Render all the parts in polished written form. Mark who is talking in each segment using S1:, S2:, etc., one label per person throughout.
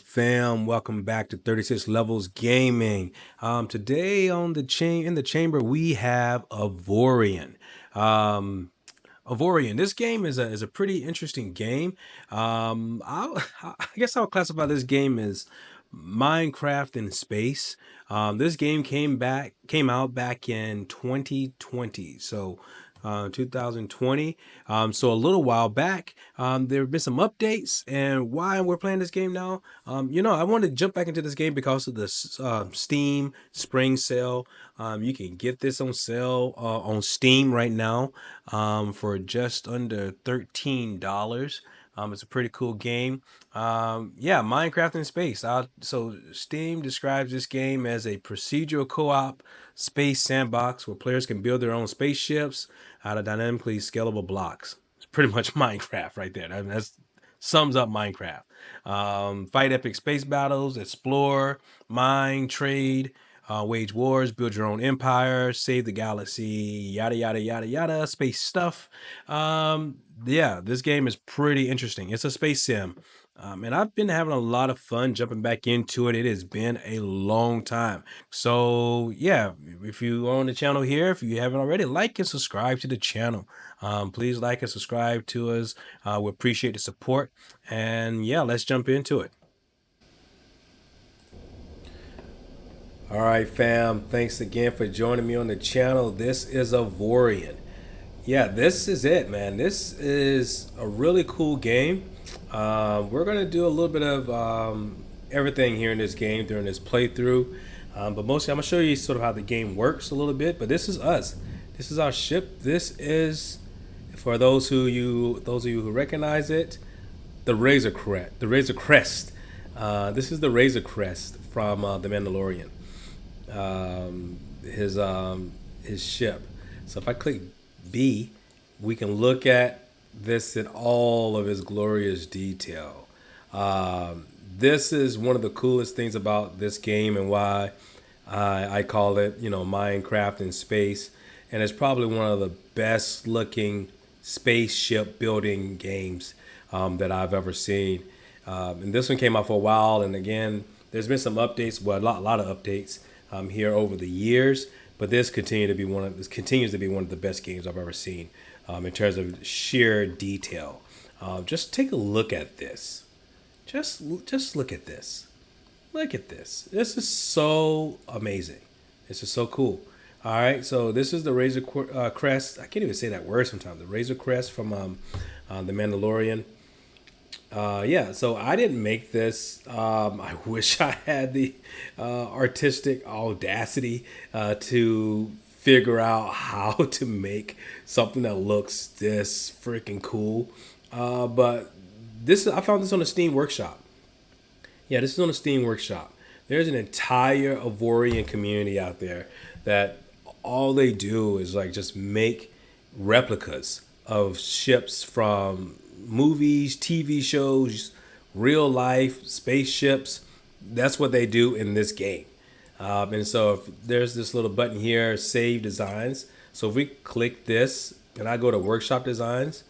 S1: fam? Welcome back to 36 Levels Gaming. Today on the in the chamber we have Avorion. Um, Avorion. This game is a pretty interesting game. I guess I'll classify this game as Minecraft in space. This game came out back in 2020. 2020. So a little while back, there have been some updates, and why we're playing this game now. I wanted to jump back into this game because of the Steam Spring Sale. You can get this on sale on Steam right now for just under $13. It's a pretty cool game. Yeah, Minecraft in space. So Steam describes this game as a procedural co-op space sandbox where players can build their own spaceships out of dynamically scalable blocks. It's pretty much Minecraft right there. That's sums up Minecraft. Fight epic space battles, explore, mine, trade, wage wars, build your own empire, save the galaxy, yada yada yada yada, space stuff. Yeah, this game is pretty interesting. It's a space sim. And I've been having a lot of fun jumping back into it. It has been a long time. So yeah, if you are on the channel here, if you haven't already, like and subscribe to the channel. Please like and subscribe to us. We appreciate the support. And yeah, let's jump into it. All right, fam. Thanks again for joining me on the channel. This is Avorion. Yeah, this is it, man. This is a really cool game. We're gonna do a little bit of everything here in this game during this playthrough, but mostly I'm gonna show you sort of how the game works a little bit. But this is us. This is our ship. This is for those of you who recognize it, the Razor Crest. The Razor Crest. This is the Razor Crest from the Mandalorian. His ship. So if I click B, we can look at this in all of its glorious detail. This is one of the coolest things about this game and why I call it, Minecraft in space. And it's probably one of the best looking spaceship building games that I've ever seen. And this one came out for a while. And again, there's been some updates, well, a lot of updates here over the years. But this continues to be one of the best games I've ever seen in terms of sheer detail. Just take a look at this. Just look at this. Look at this. This is so amazing. This is so cool. All right, so this is the Razor Crest. I can't even say that word sometimes. The Razor Crest from the Mandalorian. Yeah, so I didn't make this. I wish I had the artistic audacity to figure out how to make something that looks this freaking cool. But I found this on the Steam Workshop. Yeah, this is on the Steam Workshop. There's an entire Avorion community out there that all they do is like just make replicas of ships from movies, TV shows, real life spaceships. That's what they do in this game. And so if there's this little button here, Save Designs. So if we click this and I go to Workshop Designs,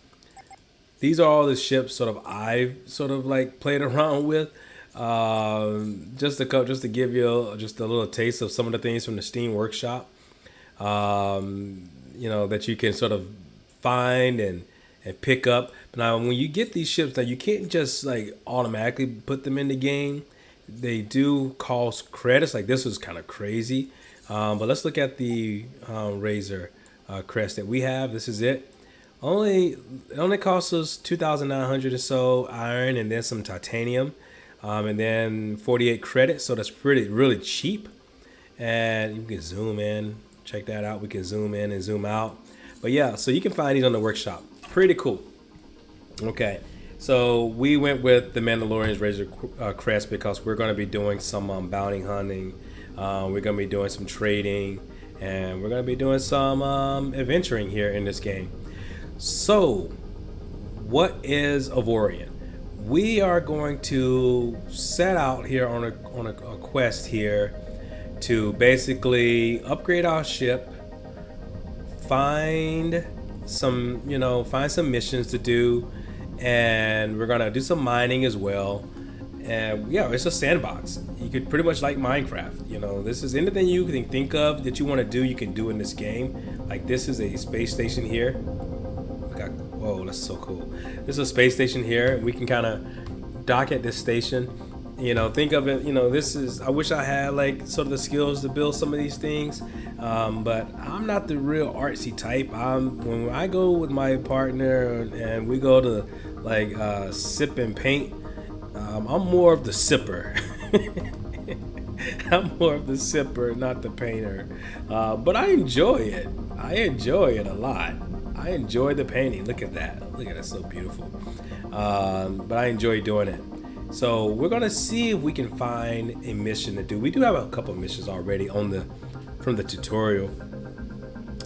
S1: these are all the ships I've like played around with. Just to give you just a little taste of some of the things from the Steam Workshop. That you can sort of find and pick up. But now when you get these ships, now you can't just like automatically put them in the game. They do cost credits. Like this was kind of crazy. But let's look at the Razor Crest that we have. This is it. It only costs us 2,900 or so iron and then some titanium. And then 48 credits. So that's really cheap. And you can zoom in. Check that out. We can zoom in and zoom out. But yeah, so you can find these on the workshop. Pretty cool. Okay, so we went with the Mandalorian's Razor Crest because we're going to be doing some bounty hunting. We're going to be doing some trading. And we're going to be doing some adventuring here in this game. So, what is Avorion? We are going to set out here on a quest here to basically upgrade our ship, find some missions to do, and we're gonna do some mining as well. And yeah, it's a sandbox. You could pretty much like Minecraft. You know, this is anything you can think of that you want to do, you can do in this game. Like this is a space station here. Whoa, that's so cool. This is a space station here. We can kind of dock at this station. You know, think of it, you know, this is, I wish I had like sort of the skills to build some of these things. But I'm not the real artsy type. When I go with my partner and we go to like sip and paint, I'm more of the sipper. I'm more of the sipper, not the painter. But I enjoy it. I enjoy it a lot. I enjoy the painting. Look at that. Look at that, so beautiful. But I enjoy doing it. So we're gonna see if we can find a mission to do. We do have a couple missions already from the tutorial.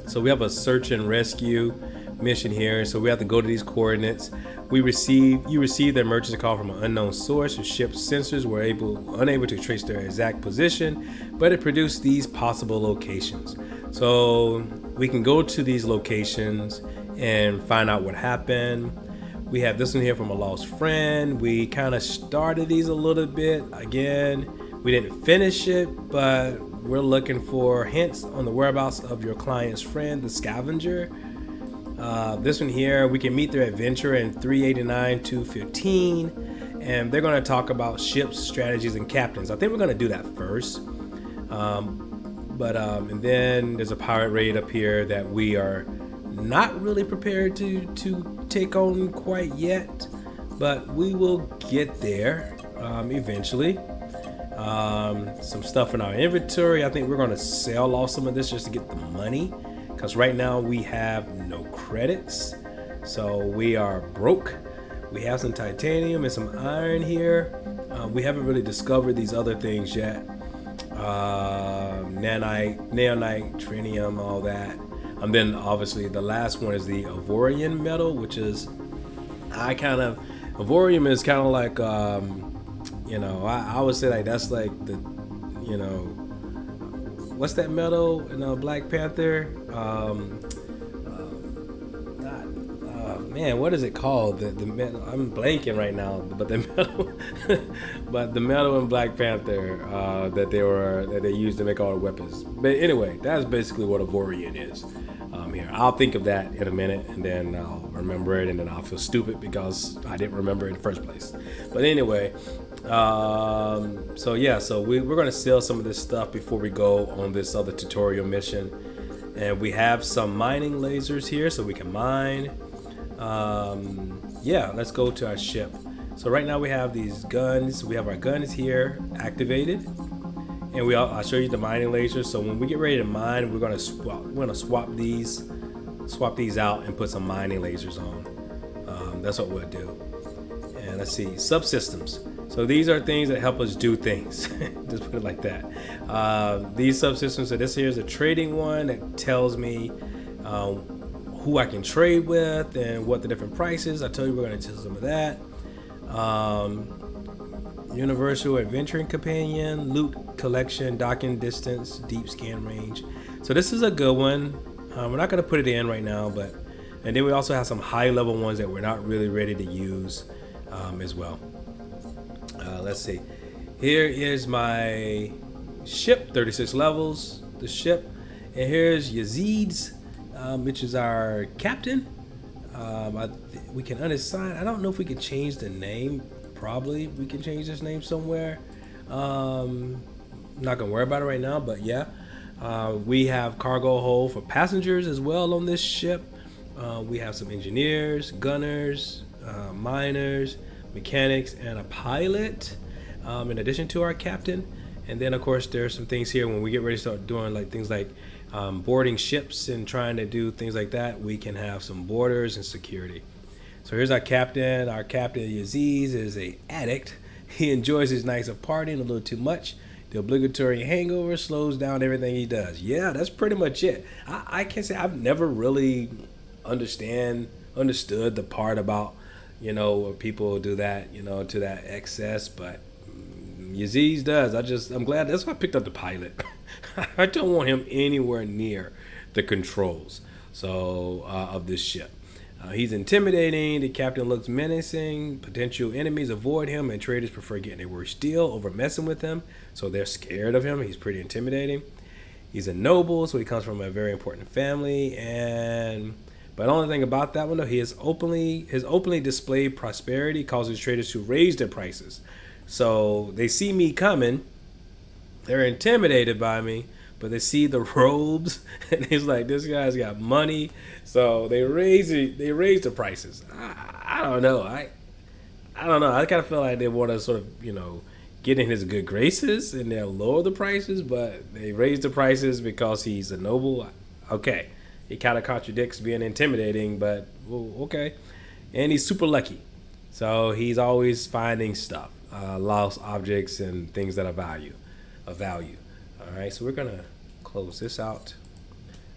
S1: So we have a search and rescue mission here. So we have to go to these coordinates. You receive the emergency call from an unknown source. Your ship's sensors were unable to trace their exact position, but it produced these possible locations. So we can go to these locations and find out what happened. We have this one here from a lost friend. We kind of started these a little bit. Again, we didn't finish it, but we're looking for hints on the whereabouts of your client's friend, the scavenger. This one here, we can meet their adventure in 389-215, and they're going to talk about ships, strategies, and captains. I think we're going to do that first. And then there's a pirate raid up here that we are not really prepared to take on quite yet, but we will get there eventually. Some stuff in our inventory. I think we're going to sell off some of this just to get the money, because right now we have no credits, so we are broke. We have some titanium and some iron here. We haven't really discovered these other things yet. Nanite, neonite, trinium, all that. And then obviously the last one is the Avorion metal, which is, Avorion is kind of like, I would say like that's like the, what's that metal in Black Panther? Man, what is it called? The metal, I'm blanking right now, but the metal, but the metal in Black Panther that they used to make all the weapons. But anyway, that's basically what Avorion is. Here, I'll think of that in a minute, and then I'll remember it, and then I'll feel stupid because I didn't remember it in the first place. But anyway, so we're gonna sell some of this stuff before we go on this other tutorial mission, and we have some mining lasers here, so we can mine. Let's go to our ship. So right now we have these guns. We have our guns here activated, and I'll show you the mining lasers. So when we get ready to mine, we're gonna swap these out and put some mining lasers on. That's what we'll do. And let's see, subsystems. So these are things that help us do things. Just put it like that. These subsystems. So this here is a trading one that tells me who I can trade with and what the different prices. I told you we're going to do some of that. Universal adventuring companion, loot collection, docking distance, deep scan range. So this is a good one. We're not going to put it in right now, and then we also have some high level ones that we're not really ready to use as well. Let's see. Here is my ship, 36 levels, the ship, and here's Yazid's, which is our captain. We can unassign. I don't know if we can change the name. Probably we can change this name somewhere. Not gonna worry about it right now, but yeah. We have cargo hold for passengers as well on this ship. We have some engineers, gunners, miners, mechanics, and a pilot, in addition to our captain. And then of course there's some things here when we get ready to start doing like things like boarding ships and trying to do things like that. We can have some borders and security. So here's our captain. Our captain Aziz is a addict. He enjoys his nights of partying a little too much. The obligatory hangover slows down everything he does. Yeah, that's pretty much it. I can't say I've never really understood the part about, where people do that, to that excess, but Aziz does. I'm glad. That's why I picked up the pilot. I don't want him anywhere near the controls of this ship. He's intimidating. The captain looks menacing. Potential enemies avoid him, and traders prefer getting a worse deal over messing with him. So they're scared of him. He's pretty intimidating. He's a noble, so he comes from a very important family. But the only thing about that one, though, his openly displayed prosperity causes traders to raise their prices. So they see me coming. They're intimidated by me, but they see the robes, and he's like, this guy's got money, so they raise the prices. I don't know. I don't know. I kind of feel like they want to sort of, get in his good graces, and they'll lower the prices, but they raise the prices because he's a noble. Okay, he kind of contradicts being intimidating, but okay. And he's super lucky, so he's always finding stuff, lost objects and things that are of value. All right, so we're gonna close this out.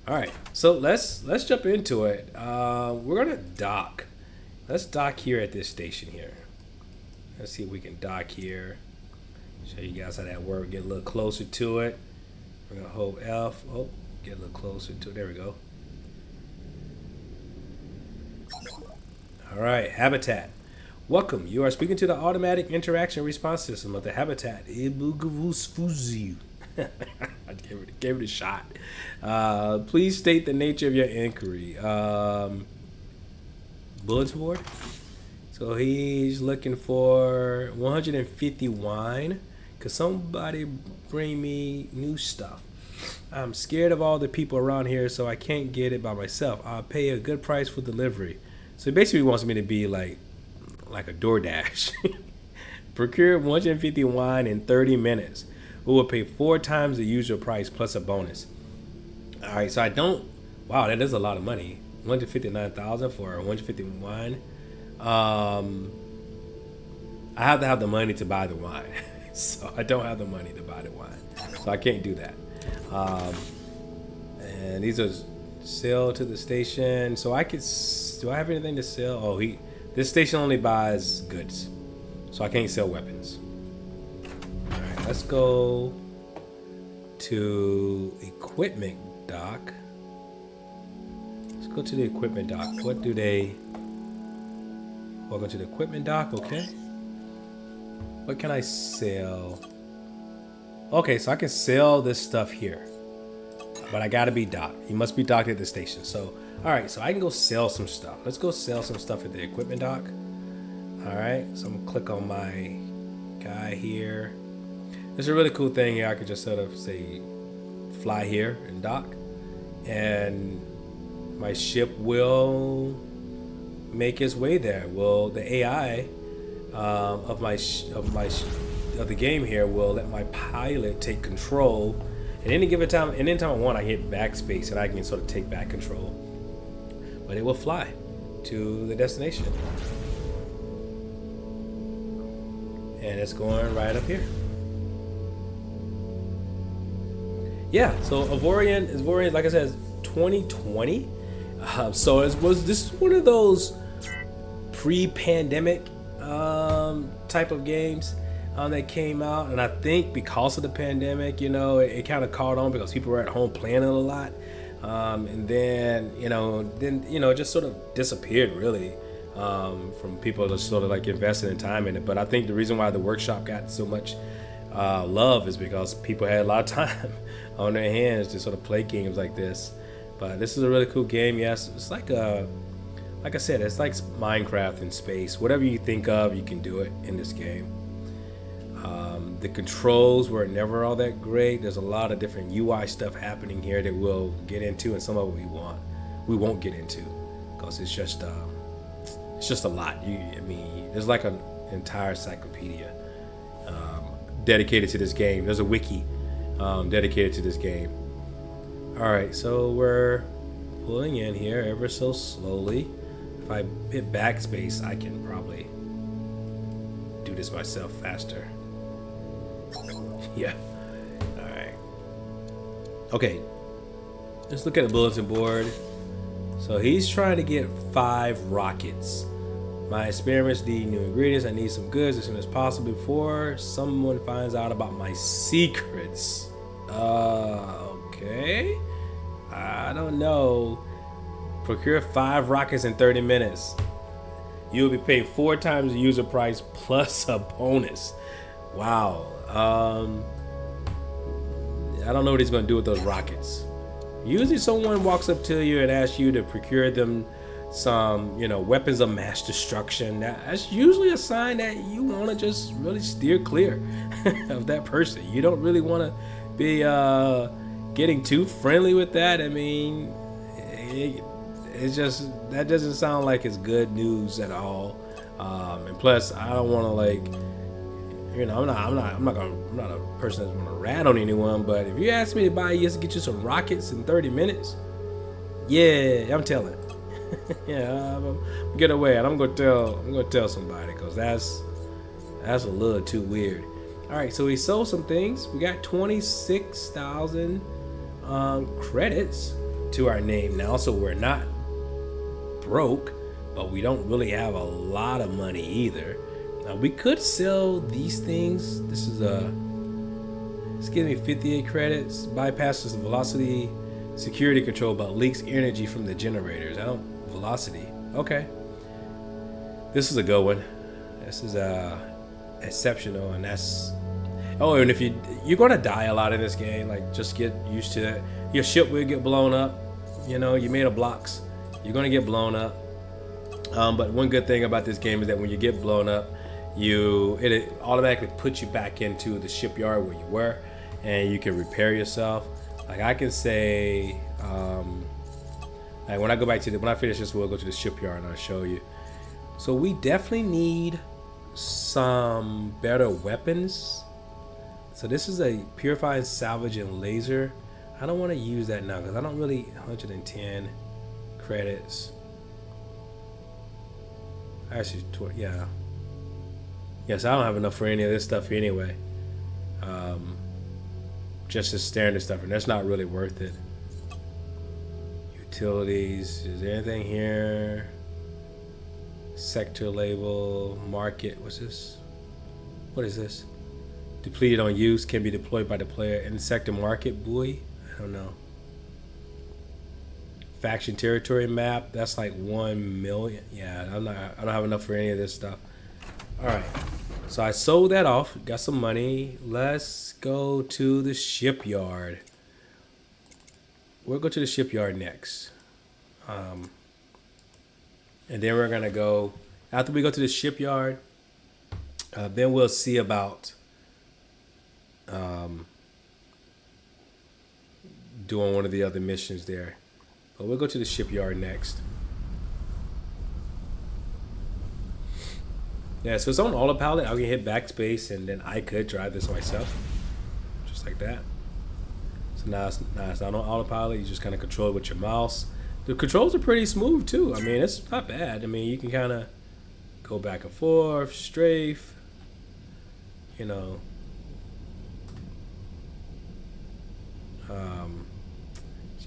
S1: All right, so let's jump into it. We're gonna dock. Let's dock here at this station here. Let's see if we can dock here. Show you guys how that works. Get a little closer to it. We're gonna hold F. Oh, get a little closer to it. There we go. All right, habitat. Welcome. You are speaking to the automatic interaction response system of the habitat. I gave it a shot. Please state the nature of your inquiry. Bulletin board. So he's looking for 150 wine. Could somebody bring me new stuff? I'm scared of all the people around here, so I can't get it by myself. I'll pay a good price for delivery. So he basically wants me to be like a DoorDash. Procure 150 wine in 30 minutes. We will pay 4 times the usual price plus a bonus. All right, so I don't. Wow, that is a lot of money. 159,000 for 150 wine. I have to have the money to buy the wine, so I don't have the money to buy the wine, so I can't do that. And these are sell to the station. So I could. Do I have anything to sell? Oh, this station only buys goods, so I can't sell weapons. All right, let's go to equipment dock. Let's go to the equipment dock. What do they? Welcome to the equipment dock. Okay. What can I sell? Okay, so I can sell this stuff here, but I gotta be docked. You must be docked at the station. So, all right, so I can go sell some stuff. Let's go sell some stuff at the equipment dock. All right, so I'm gonna click on my guy here. There's a really cool thing here. I could just sort of say, fly here and dock, and my ship will make its way there. Well, the AI of the game here will let my pilot take control. At any given time, and anytime I want, I hit backspace and I can sort of take back control. But it will fly to the destination, and it's going right up here. Yeah, so Avorion, like I said, is 2020. So this is one of those pre-pandemic type of games that came out, and I think because of the pandemic, it kind of caught on because people were at home playing it a lot, and then it just sort of disappeared really from people just sort of like investing in time in it. But I think the reason why the workshop got so much love is because people had a lot of time on their hands to sort of play games like this. But this is a really cool game. Yes, it's like I said, it's like Minecraft in space. Whatever you think of, you can do it in this game. The controls were never all that great. There's a lot of different UI stuff happening here that we'll get into, and some of it we won't get into because it's just a lot. There's like an entire encyclopedia dedicated to this game. There's a wiki dedicated to this game. All right, so we're pulling in here ever so slowly. If I hit backspace, I can probably do this myself faster. Yeah. All right. Okay. Let's look at the bulletin board. So he's trying to get 5 rockets. My experiments need new ingredients. I need some goods as soon as possible before someone finds out about my secrets. Okay. I don't know. Procure 5 rockets in 30 minutes. You'll be paid 4 times the user price plus a bonus. Wow. I don't know what he's going to do with those rockets. Usually someone walks up to you and asks you to procure them some, weapons of mass destruction. That's usually a sign that you want to just really steer clear of that person. You don't really want to be getting too friendly with that. I mean, it's just, that doesn't sound like it's good news at all. And plus, I don't want to I'm not a person that's gonna rat on anyone. But if you ask me to buy you just to get you some rockets in 30 minutes, yeah, I'm telling. Yeah, I'm get away, and I'm gonna tell somebody, because that's a little too weird. All right, so we sold some things. We got 26,000 credits to our name now, so we're not broke, but we don't really have a lot of money either. Now we could sell these things. This is it's giving me 58 credits. Bypasses the velocity security control, but leaks energy from the generators. Velocity. Okay. This is a good one. This is exceptional, and that's. Oh, and if you're gonna die a lot in this game, just get used to it. Your ship will get blown up. You made of blocks. You're gonna get blown up. But one good thing about this game is that when you get blown up, it automatically puts you back into the shipyard where you were, and you can repair yourself. I can say, when I go back when I finish this, we'll go to the shipyard and I'll show you. So we definitely need some better weapons. So this is a purifying salvage and laser. I don't want to use that now because I don't really 110 credits. Actually, yeah. Yes, I don't have enough for any of this stuff anyway. Just the standard stuff, and that's not really worth it. Utilities. Is there anything here? Sector label. Market. What's this? What is this? Depleted on use. Can be deployed by the player in sector market buoy. I don't know. Faction territory map. That's like 1 million. Yeah, I don't have enough for any of this stuff. All right. So I sold that off. Got some money. Let's go to the shipyard. We'll go to the shipyard next. And then we're going to go, after we go to the shipyard, then we'll see about doing one of the other missions there. But we'll go to the shipyard next. Yeah, so it's on autopilot. I can hit backspace, and then I could drive this myself, just like that. So now it's not on autopilot. You just kind of control it with your mouse. The controls are pretty smooth too. I mean, it's not bad. I mean, you can kind of go back and forth, strafe. As you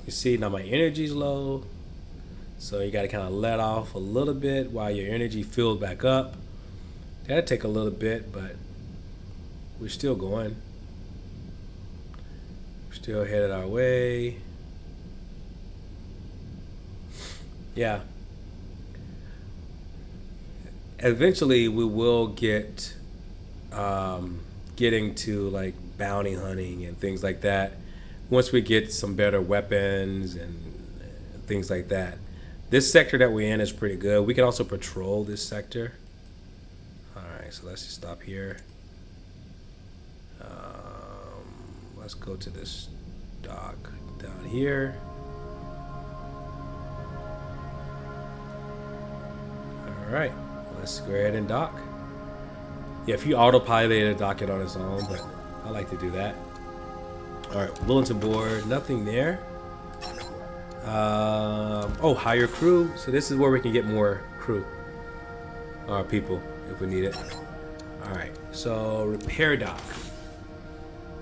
S1: can see now my energy's low, so you got to kind of let off a little bit while your energy fills back up. That'll take a little bit, but we're still going. We're still headed our way. Yeah. Eventually, we will get getting to bounty hunting and things like that. Once we get some better weapons and things like that. This sector that we're in is pretty good. We can also patrol this sector. So let's just stop here. Let's go to this dock down here. All right, let's go ahead and dock. Yeah, if you autopilot it, dock it on its own, but I like to do that. All right, bulletin board, nothing there. Hire crew. So this is where we can get more crew or people if we need it. All right, so repair dock.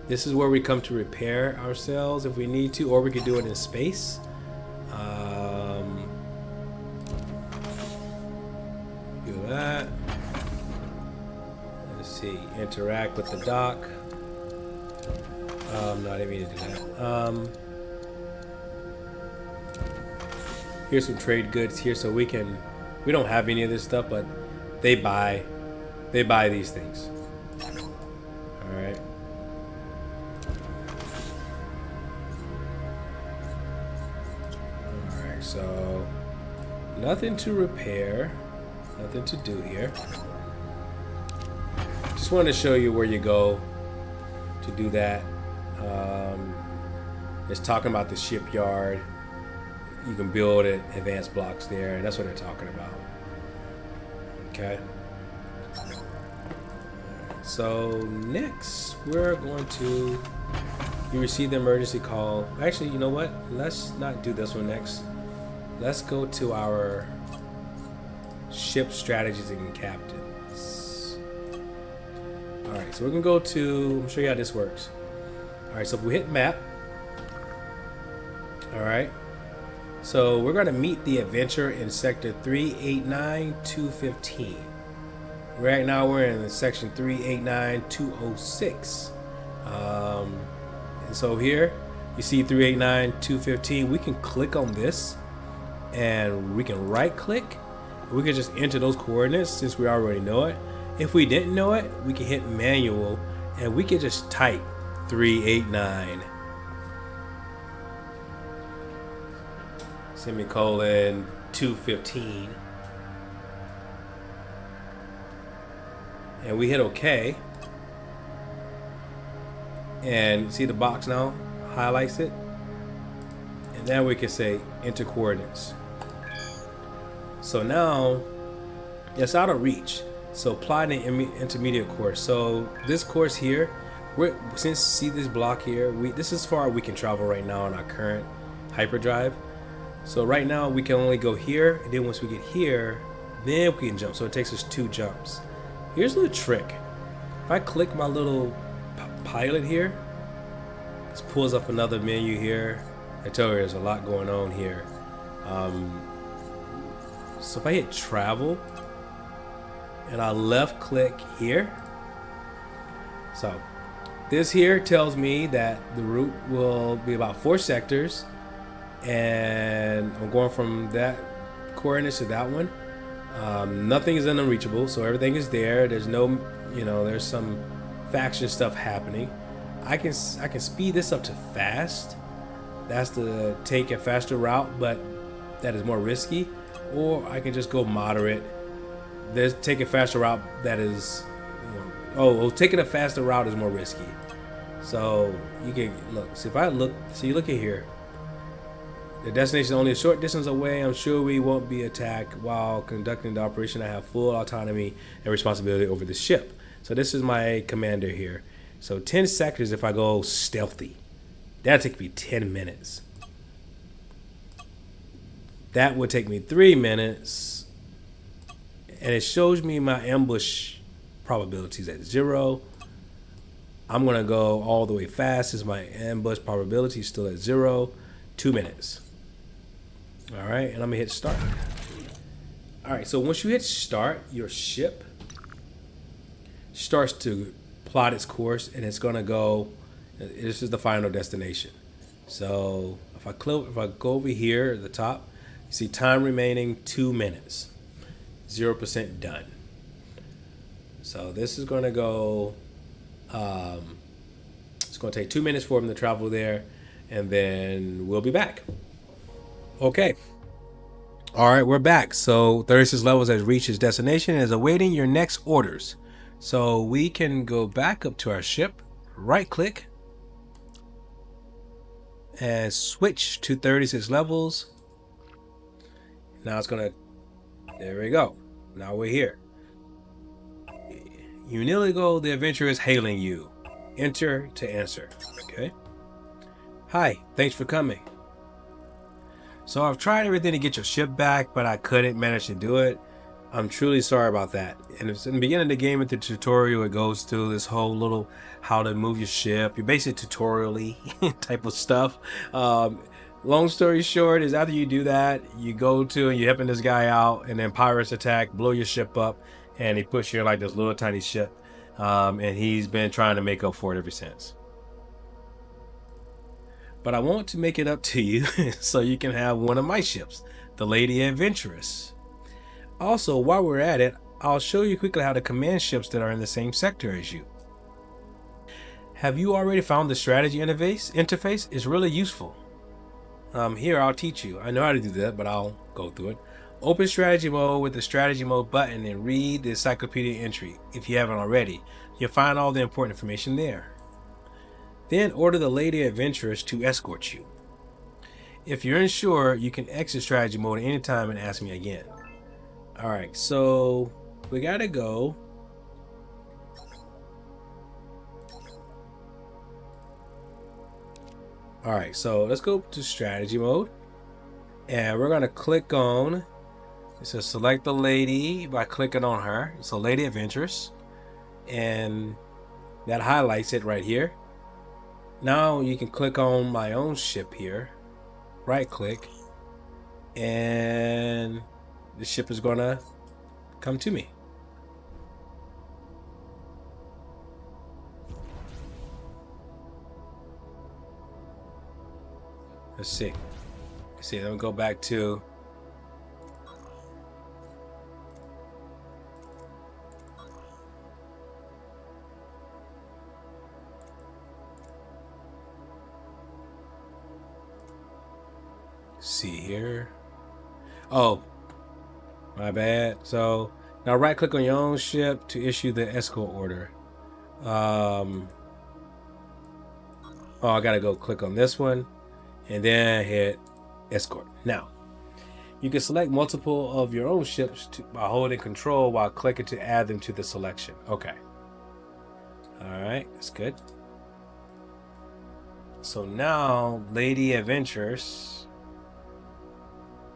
S1: This is where we come to repair ourselves if we need to, or we could do it in space. Do that. Let's see, interact with the dock. No, I didn't mean to do that. Here's some trade goods here, so we don't have any of this stuff, but they buy these things. All right. All right. So nothing to repair, nothing to do here. Just wanted to show you where you go to do that. It's talking about the shipyard. You can build it, advanced blocks there, and that's what they're talking about. Okay. So next, we're going to. You receive the emergency call. Actually, you know what? Let's not do this one next. Let's go to our ship strategies and captains. All right, so we're gonna go to. I'll show you how this works. All right, so if we hit map. All right. So we're going to meet the adventure in sector 389-215. Right now we're in section 389-206. And so here you see 389-215. We can click on this and we can right click. We can just enter those coordinates since we already know it. If we didn't know it, we can hit manual and we can just type 389. Semicolon 215, and we hit OK, and see the box now highlights it, and then we can say enter coordinates. So now it's out of reach, so apply the intermediate course. So this course here, since see this block here, this is far we can travel right now on our current hyperdrive. So right now we can only go here, and then once we get here, then we can jump. So it takes us 2 jumps. Here's a little trick. If I click my little pilot here, this pulls up another menu here. I tell you there's a lot going on here. So if I hit travel, and I left click here, so this here tells me that the route will be about 4 sectors. And I'm going from that coordinates to that one. Nothing is unreachable, so everything is there. There's no, there's some faction stuff happening. I can speed this up to fast. That's to take a faster route, but that is more risky. Or I can just go moderate. There's take a faster route that is, taking a faster route is more risky. So you can look. See if I look. See, look at here. The destination is only a short distance away. I'm sure we won't be attacked while conducting the operation. I have full autonomy and responsibility over the ship. So this is my commander here. So 10 sectors if I go stealthy. That'll take me 10 minutes. That would take me 3 minutes. And it shows me my ambush probabilities at 0. I'm going to go all the way fast as my ambush probability is still at 0. 2 minutes. All right, and I'm gonna hit start. All right, so once you hit start, your ship starts to plot its course, and it's gonna go. This is the final destination. So if I go over here at the top, you see time remaining 2 minutes, 0% done. So this is gonna go. It's gonna take 2 minutes for him to travel there, and then we'll be back. Okay. All right, we're back. So 36 levels has reached its destination and is awaiting your next orders. So we can go back up to our ship, right click, and switch to 36 levels. Now it's gonna, there we go. Now we're here. Unigo, the adventurer is hailing you. Enter to answer. Okay. Hi, thanks for coming. So I've tried everything to get your ship back, but I couldn't manage to do it. I'm truly sorry about that. And it's in the beginning of the game with the tutorial, it goes through this whole little how to move your ship. You're basically tutorial-y type of stuff. Long story short is after you do that, you go to and you're helping this guy out, and then pirates attack, blow your ship up, and he puts you in like this little tiny ship. And he's been trying to make up for it ever since. But I want to make it up to you so you can have one of my ships. the Lady Adventurous. Also, while we're at it, I'll show you quickly how to command ships that are in the same sector as you. Have you already found the strategy interface? It's really useful. Here, I'll teach you. I know how to do that, but I'll go through it. Open strategy mode with the strategy mode button and read the encyclopedia entry. If you haven't already, you'll find all the important information there. Then order the Lady Adventurous to escort you. If you're unsure, you can exit strategy mode at any time and ask me again. Alright, so we gotta go. Alright, so let's go to strategy mode. And we're gonna click on, it says select the lady by clicking on her. So Lady Adventurous. And that highlights it right here. Now you can click on my own ship here. Right click. And the ship is gonna come to me. Let's see. Let me go back to see here. Oh, my bad. So now right click on your own ship to issue the escort order. Oh, I gotta go click on this one and then hit escort. Now you can select multiple of your own ships by holding control while clicking to add them to the selection. Okay. Alright, that's good. So now Lady Adventurous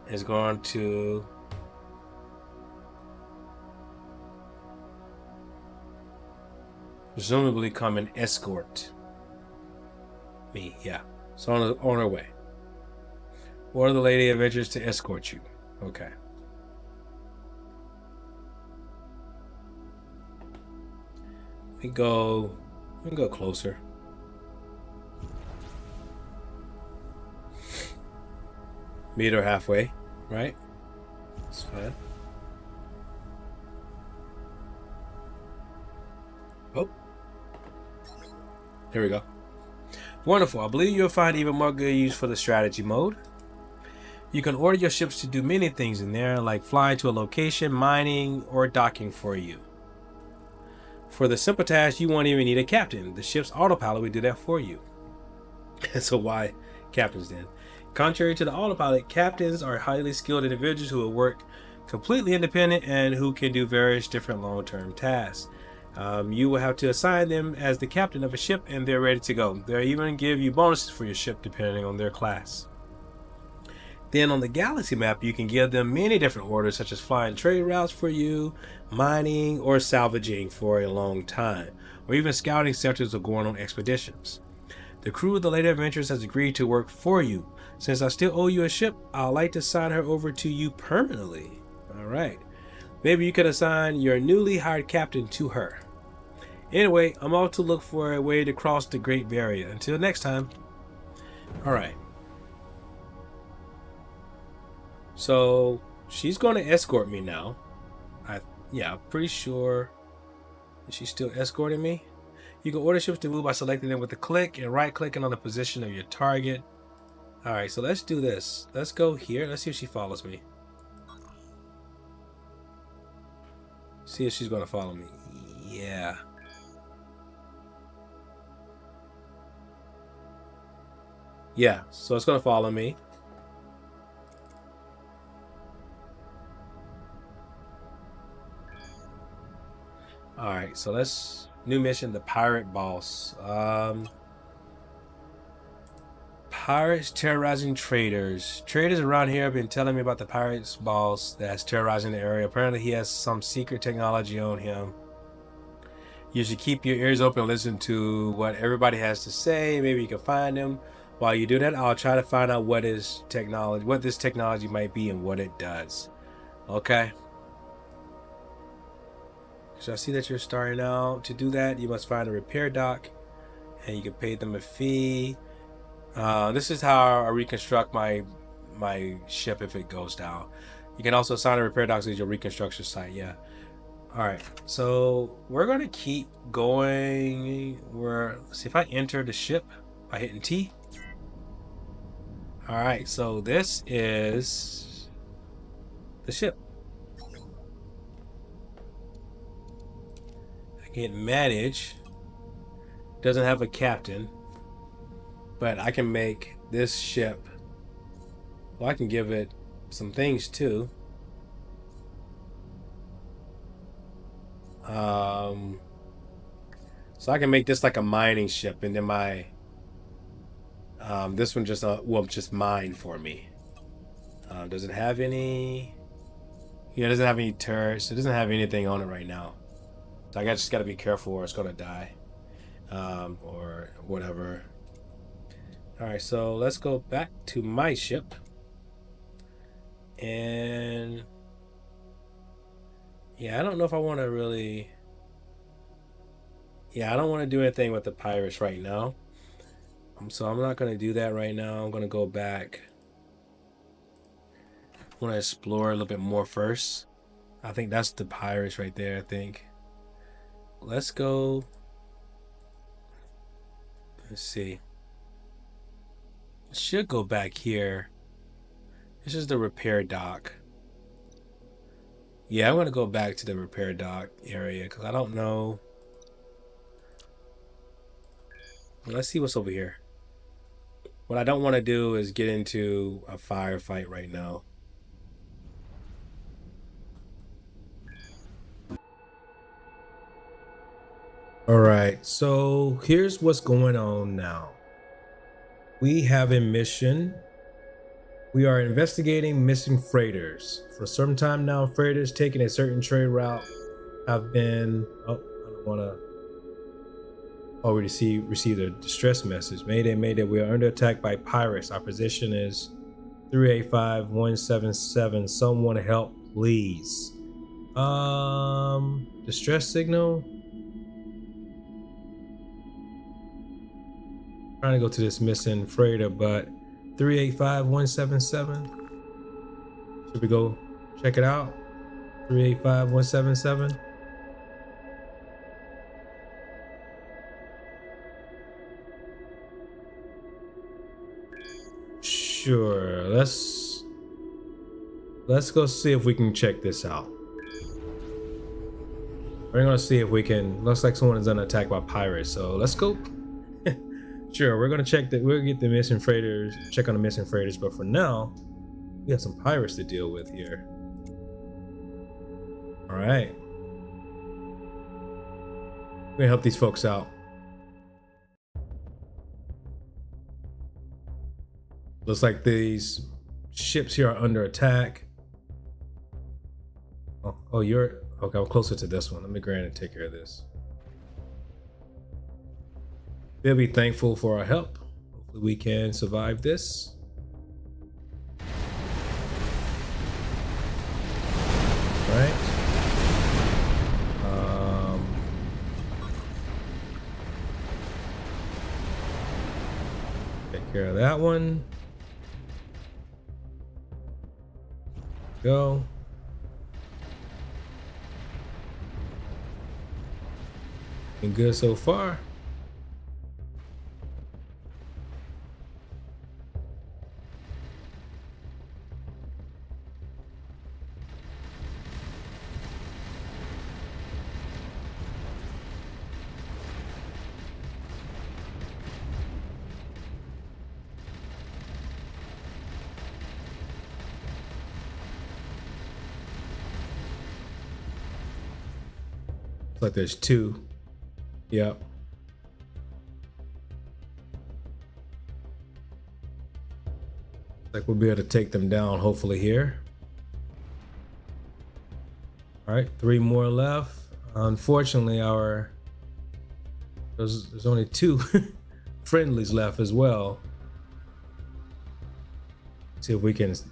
S1: is going to presumably come and escort me. Yeah. So on her way. Order the Lady Adventurous to escort you. Okay. We can go closer. Meet her halfway, right? That's fine. Oh. Here we go. Wonderful. I believe you'll find even more good use for the strategy mode. You can order your ships to do many things in there, like flying to a location, mining, or docking for you. For the simple tasks, you won't even need a captain. The ship's autopilot will do that for you. So why captains then? Contrary to the autopilot, captains are highly skilled individuals who will work completely independent and who can do various different long-term tasks. You will have to assign them as the captain of a ship and they're ready to go. They'll even give you bonuses for your ship depending on their class. Then on the galaxy map, you can give them many different orders such as flying trade routes for you, mining, or salvaging for a long time, or even scouting sectors or going on expeditions. The crew of the Lady Adventurous has agreed to work for you. Since I still owe you a ship, I'd like to sign her over to you permanently. Alright. Maybe you could assign your newly hired captain to her. Anyway, I'm off to look for a way to cross the Great Barrier. Until next time. Alright. So she's going to escort me now. I'm pretty sure. Is she still escorting me? You can order ships to move by selecting them with a click and right clicking on the position of your target. Alright, so let's do this. Let's go here. Let's see if she follows me. See if she's going to follow me. Yeah. Yeah, so it's going to follow me. Alright, so let's new mission, the pirate boss. Pirates terrorizing traders. Traders around here have been telling me about the pirates boss that's terrorizing the area. Apparently he has some secret technology on him. You should keep your ears open and listen to what everybody has to say. Maybe you can find him. While you do that, I'll try to find out what this technology might be and what it does. Okay. So I see that you're starting out. To do that, you must find a repair dock and you can pay them a fee. This is how I reconstruct my my ship if it goes down. You can also assign a repair dock as your reconstruction site. Yeah. All right. So we're gonna keep going. See if I enter the ship by hitting T. All right. So this is the ship. I can manage. Doesn't have a captain, but I can make this ship. Well, I can give it some things too. So I can make this like a mining ship, and then my this one just will just mine for me. Does it have any? Yeah, it doesn't have any turrets. It doesn't have anything on it right now. So I just got to be careful or it's gonna die, or whatever. All right, so let's go back to my ship, and yeah, I don't know if I want to really. Yeah, I don't want to do anything with the pirates right now. So I'm not gonna do that right now. I'm gonna go back. I want to explore a little bit more first. I think that's the pirates right there. I think. Let's go. Let's see. Should go back here. This is the repair dock. Yeah, I'm gonna go back to the repair dock area because I don't know. Well, let's see what's over here. What I don't want to do is get into a firefight right now. All right, so here's what's going on now. We have a mission. We are investigating missing freighters. For some time now, freighters taking a certain trade route have been. Oh, I don't want to. Oh, we received a distress message. Mayday, mayday. We are under attack by pirates. Our position is 385-177. Someone help, please. Distress signal. Trying to go to this missing freighter, but 385-177. Should we go check it out? 385-177. Sure. Let's go see if we can check this out. We're gonna see if we can. Looks like someone is under attack by pirates. So let's go. Sure, we're gonna check that. We'll get the missing freighters. Check on the missing freighters. But for now, we have some pirates to deal with here. All right. We're gonna help these folks out. Looks like these ships here are under attack. Oh, you're okay. I'm closer to this one. Let me go ahead and take care of this. They'll be thankful for our help. Hopefully we can survive this. Right. Take care of that one. Go. Been good so far. Like there's two. Yep. Like we'll be able to take them down hopefully here. All right, 3 more left. Unfortunately, there's only 2 friendlies left as well. See if we can at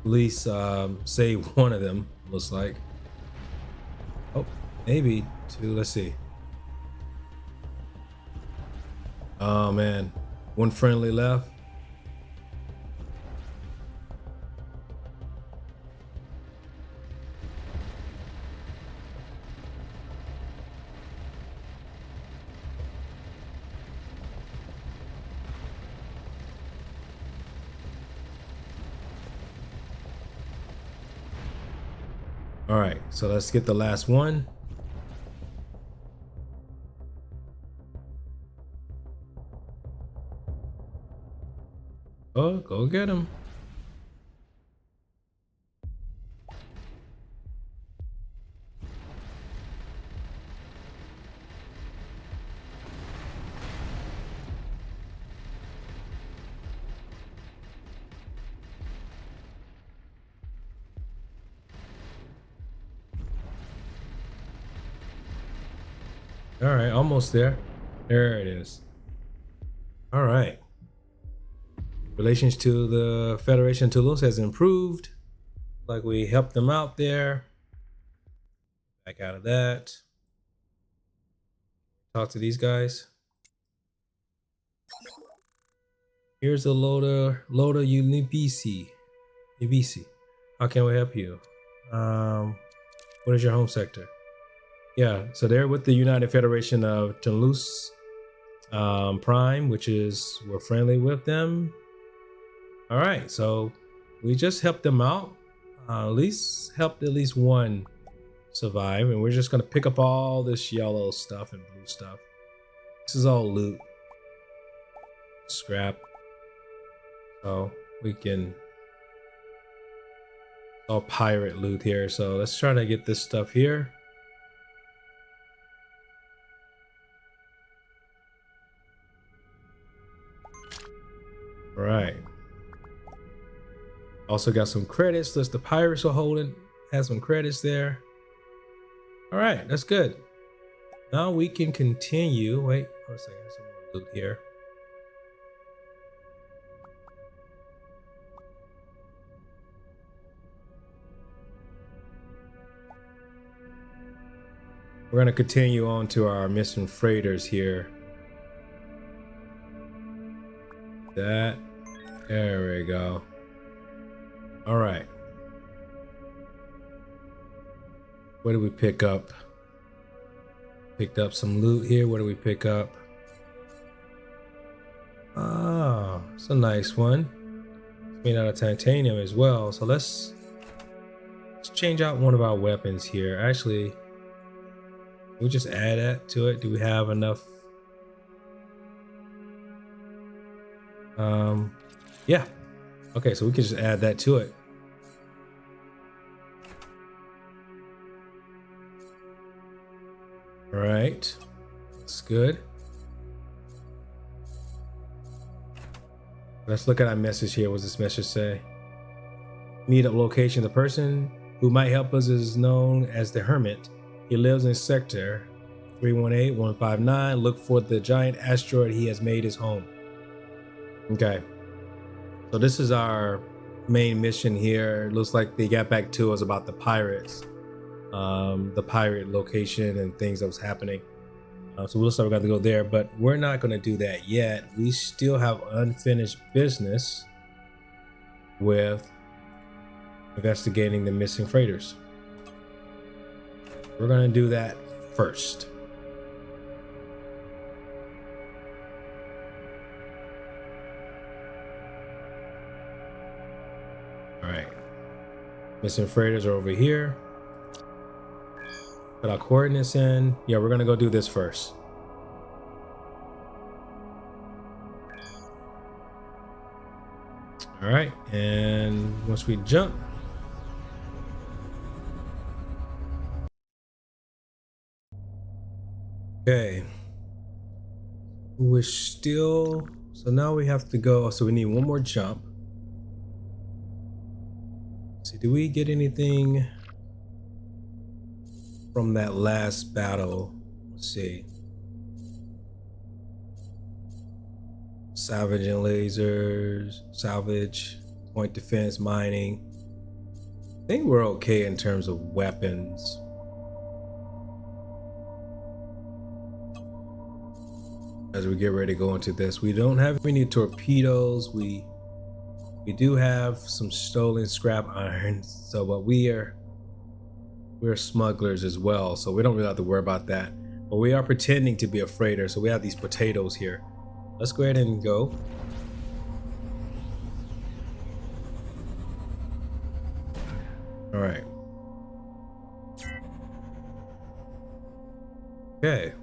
S1: least save one of them. Looks like. Oh, maybe 2. Let's see. Oh man, One friendly left. All right, so let's get the last one. Oh, go get him. All right, almost there. There it is. All right. Relations to the Federation Toulouse has improved. Like we helped them out there. Back out of that. Talk to these guys. Here's a loader Unibisi. How can we help you? What is your home sector? Yeah, so they're with the United Federation of Toulouse Prime, which is we're friendly with them. All right, so we just helped them out. At least helped at least one survive, and we're just gonna pick up all this yellow stuff and blue stuff. This is all loot, scrap. So we can all pirate loot here. So let's try to get this stuff here. All right. Also got some credits. List the pirates are holding. Has some credits there. All right, that's good. Now we can continue. Wait for a second. There's some more loot here. We're going to continue on to our missing freighters here. That. There we go. All right. What did we pick up? Picked up some loot here. What did we pick up? Oh, it's a nice one. It's made out of titanium as well. So let's change out one of our weapons here. Actually, we'll just add that to it. Do we have enough? Yeah. Okay, so we can just add that to it. All right, that's good. Let's look at our message here. What does this message say? Meetup location. The person who might help us is known as the Hermit. He lives in sector 318159. Look for the giant asteroid he has made his home. Okay. So this is our main mission here. It looks like they got back to us about the pirates, the pirate location and things that was happening. So we'll start. We got to go there, but we're not going to do that yet. We still have unfinished business with investigating the missing freighters. We're going to do that first. All right. Missing freighters are over here. Put our coordinates in. Yeah, we're going to go do this first. All right. And once we jump, okay. We're still, so now we have to go. So we need one more jump. Let's see, do we get anything from that last battle? Let's see. Salvage and lasers, salvage, point defense, mining. I think we're okay in terms of weapons. as we get ready to go into this. We don't have any torpedoes. We do have some stolen scrap iron. So, but we're smugglers as well, so we don't really have to worry about that. But we are pretending to be a freighter, so we have these potatoes here. Let's go ahead and go. All right. Okay.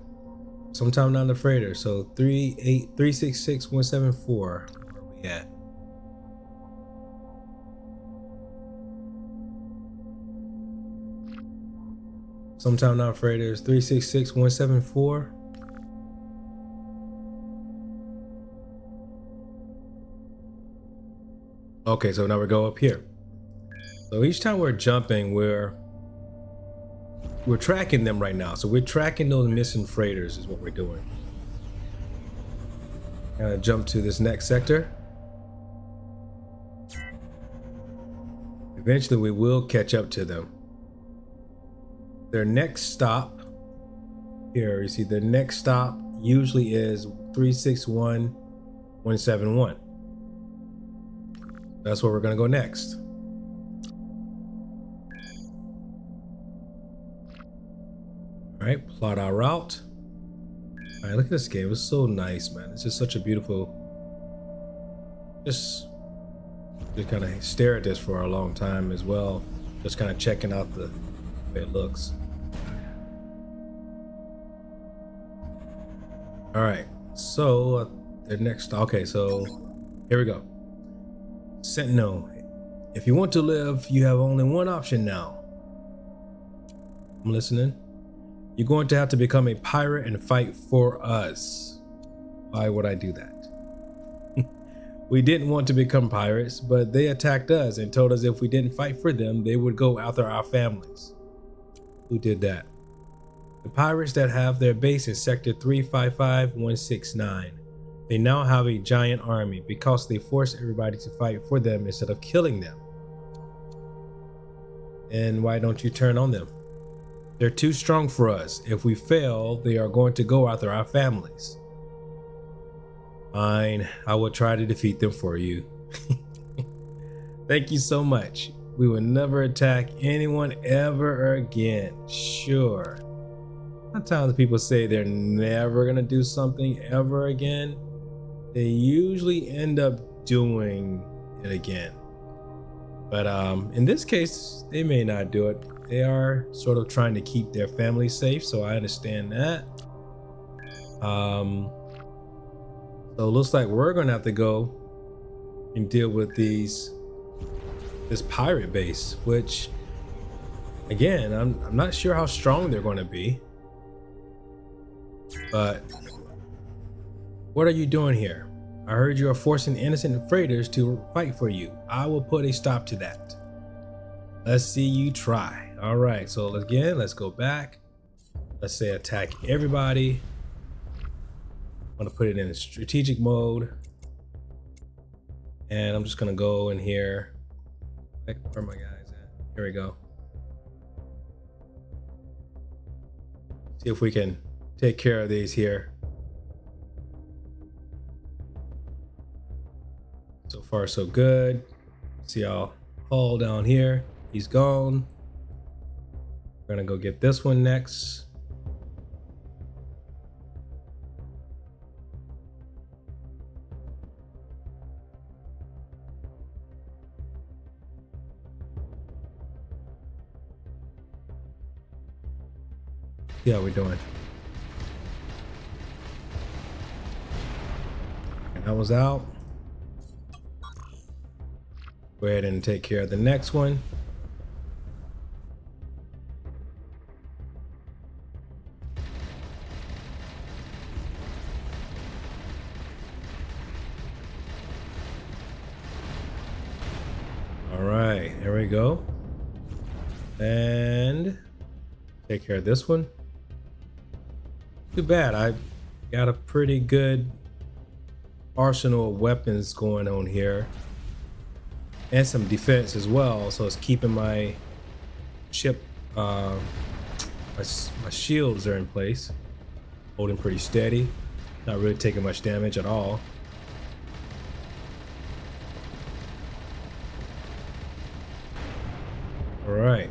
S1: Sometime down the freighter. So 3636174. Where are we at? Sometime down freighters 366-174. Okay, so now we go up here. So each time we're jumping, we're tracking them right now. So we're tracking those missing freighters is what we're doing. Gonna jump to this next sector. Eventually we will catch up to them. Their next stop here, you see the next stop usually is 361-171. That's where we're gonna go next. All right, plot our route. All right, look at this game. It's so nice, man. It's just such a beautiful. Just kind of stare at this for a long time as well. Just kind of checking out the way it looks. All right, so the next. Okay, so here we go. Sentinel, if you want to live, you have only one option now. I'm listening. You're going to have to become a pirate and fight for us. Why would I do that? We didn't want to become pirates, but they attacked us and told us if we didn't fight for them, they would go after our families. Who did that? The pirates that have their base in Sector 355169. They now have a giant army because they forced everybody to fight for them instead of killing them. And why don't you turn on them? They're too strong for us. If we fail, they are going to go after our families. Fine, I will try to defeat them for you. Thank you so much. We will never attack anyone ever again. Sure. Sometimes people say they're never gonna do something ever again. They usually end up doing it again. But in this case, they may not do it. They are sort of trying to keep their family safe, so I understand that. So it looks like we're gonna have to go and deal with this pirate base, which again, I'm not sure how strong they're going to be. But what are you doing here? I heard you are forcing innocent freighters to fight for you. I will put a stop to that. Let's see you try. All right, so again, let's go back. Let's say attack everybody. I'm gonna put it in a strategic mode. And I'm just gonna go in here. Where are my guys at? Here we go. See if we can take care of these here. So far, so good. See y'all Hull down here. He's gone. We're gonna go get this one next. See how we're doing. And that was out. Go ahead and take care of the next one. All right, here we go. And take care of this one. Too bad, I got a pretty good arsenal of weapons going on here. And some defense as well, so it's keeping my ship, my shields are in place, holding pretty steady. Not really taking much damage at all. All right.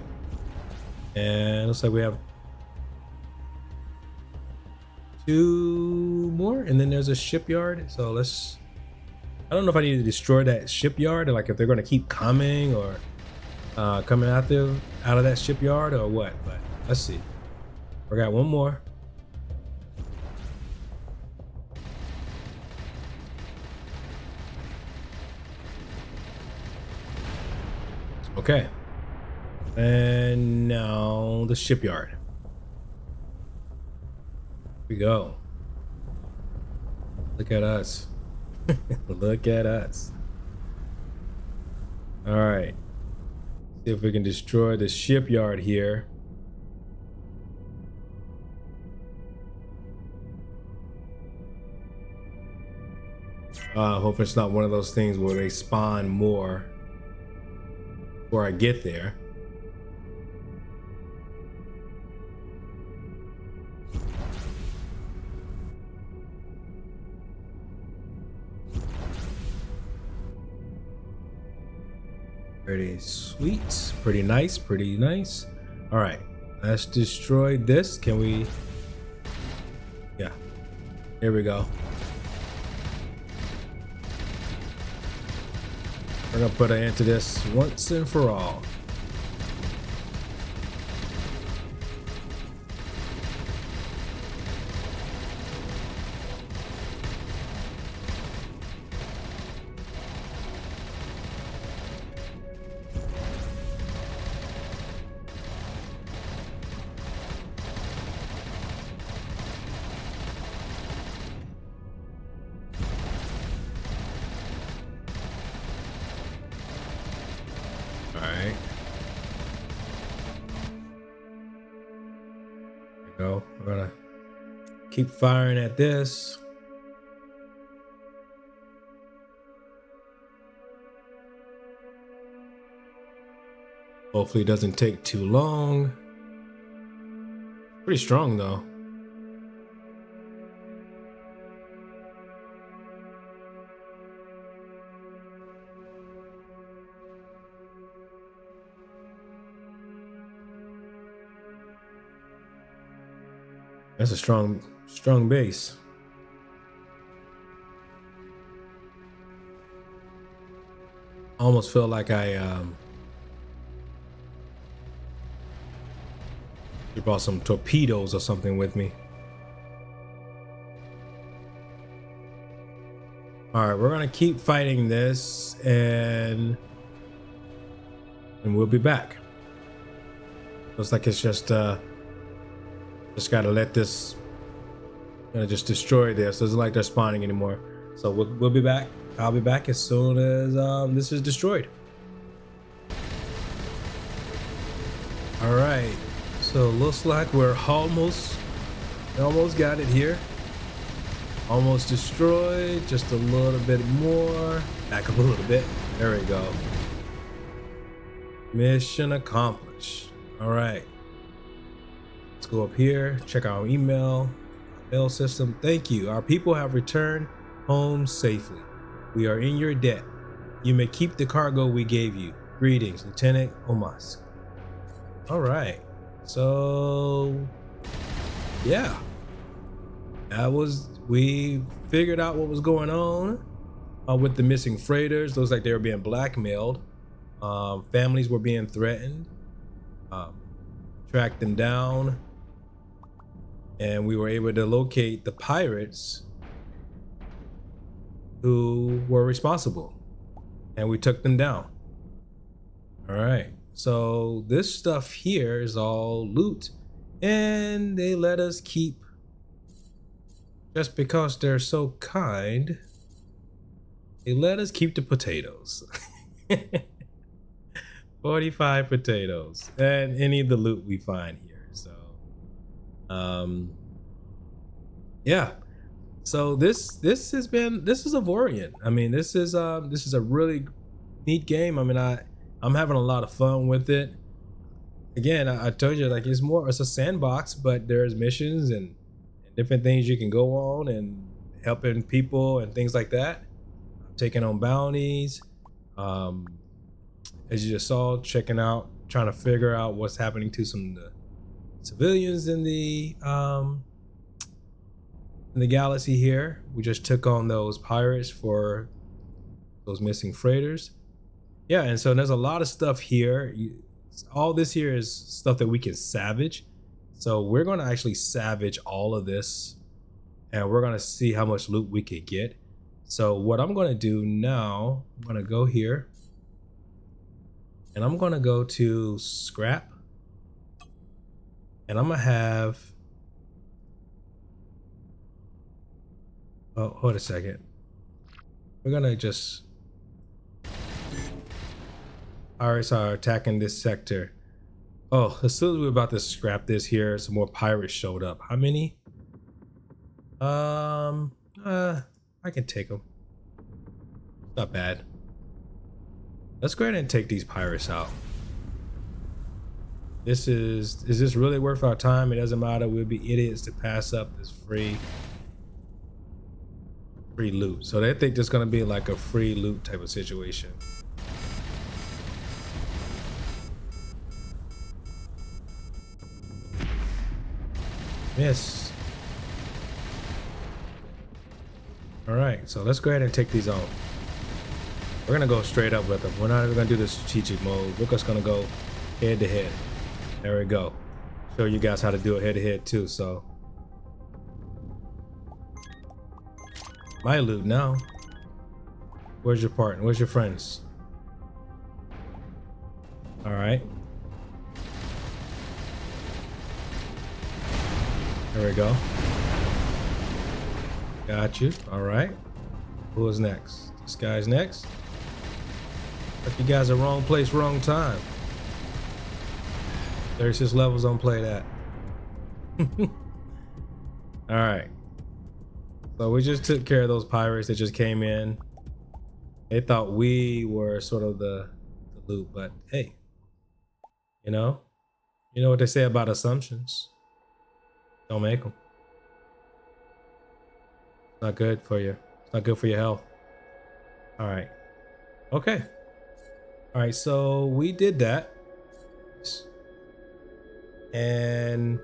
S1: And looks like we have 2 more, and then there's a shipyard. So let's, I don't know if I need to destroy that shipyard, or like if they're going to keep coming or coming out of that shipyard or what, but let's see. We got 1 more. Okay. And now the shipyard. Here we go. Look at us. Look at us. All right. See if we can destroy the shipyard here. Hope it's not one of those things where they spawn more before I get there. Pretty sweet, pretty nice, pretty nice. All right, let's destroy this. Can we? Yeah, here we go. We're gonna put an end to this once and for all. Go. We're gonna keep firing at this. Hopefully it doesn't take too long. Pretty strong though. That's a strong base. Almost feel like I brought some torpedoes or something with me. All right, we're gonna keep fighting this, and we'll be back. Looks like it's just gotta let this, gonna just destroy this. Doesn't like they're spawning anymore. So we'll be back. I'll be back as soon as this is destroyed. All right. So looks like we're almost got it here. Almost destroyed. Just a little bit more. Back up a little bit. There we go. Mission accomplished. All right. Let's go up here, check our mail system. Thank you. Our people have returned home safely. We are in your debt. You may keep the cargo we gave you. Greetings, Lieutenant Omask. All right. So, yeah. We figured out what was going on with the missing freighters. Looks like they were being blackmailed. Families were being threatened. Tracked them down. And we were able to locate the pirates who were responsible, and we took them down. All right, so this stuff here is all loot, and they let us keep, just because they're so kind, they let us keep the potatoes. 45 potatoes and any of the loot we find here. So yeah, so this is Avorion. I mean, this is a really neat game. I mean, I'm having a lot of fun with it. Again, I told you, like, it's a sandbox, but there's missions and different things you can go on, and helping people and things like that. Taking on bounties. As you just saw, trying to figure out what's happening to some of the civilians in the galaxy here. We just took on those pirates for those missing freighters. Yeah, and so there's a lot of stuff here. All this here is stuff that we can salvage. So we're going to actually salvage all of this, and we're going to see how much loot we could get. So what I'm going to do now, I'm going to go here, and I'm going to go to scrap, and I'm going to have, oh, hold a second. We're going to just, pirates are attacking this sector. Oh, as soon as we're about to scrap this here, some more pirates showed up. How many? I can take them. Not bad. Let's go ahead and take these pirates out. Is this really worth our time? It doesn't matter. We'll be idiots to pass up this free loot. So they think there's gonna be like a free loot type of situation. Miss. All right, so let's go ahead and take these on. We're gonna go straight up with them. We're not even gonna do the strategic mode. We're just gonna go head to head. There we go. Show you guys how to do it head to head too. So my loot now. Where's your partner? Where's your friends? All right. There we go. Got you. All right. Who is next? This guy's next. But you guys are wrong place, wrong time. 36 levels, don't play that. All right. So we just took care of those pirates that just came in. They thought we were sort of the loot, but hey, you know what they say about assumptions. Don't make them. It's not good for you. It's not good for your health. All right. Okay. All right. So we did that. And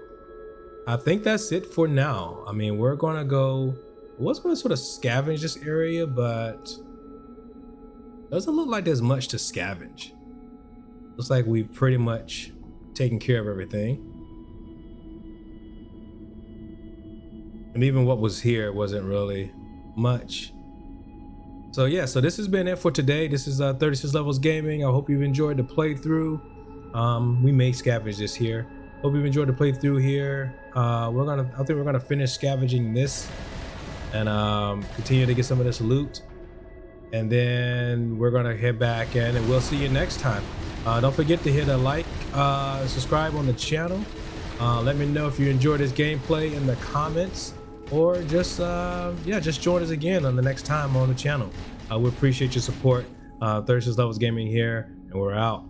S1: I think that's it for now. I mean, we're going to go, I was going to sort of scavenge this area, but doesn't look like there's much to scavenge. Looks like we've pretty much taken care of everything. And even what was here wasn't really much. So yeah, so this has been it for today. This is 36 Levels Gaming. I hope you've enjoyed the playthrough. We may scavenge this here. Hope you've enjoyed the playthrough here. I think we're gonna finish scavenging this and continue to get some of this loot. And then we're gonna head back in, and we'll see you next time. Don't forget to hit a like, subscribe on the channel. Let me know if you enjoyed this gameplay in the comments, or just join us again on the next time on the channel. We appreciate your support. 36 Levels Gaming here, and we're out.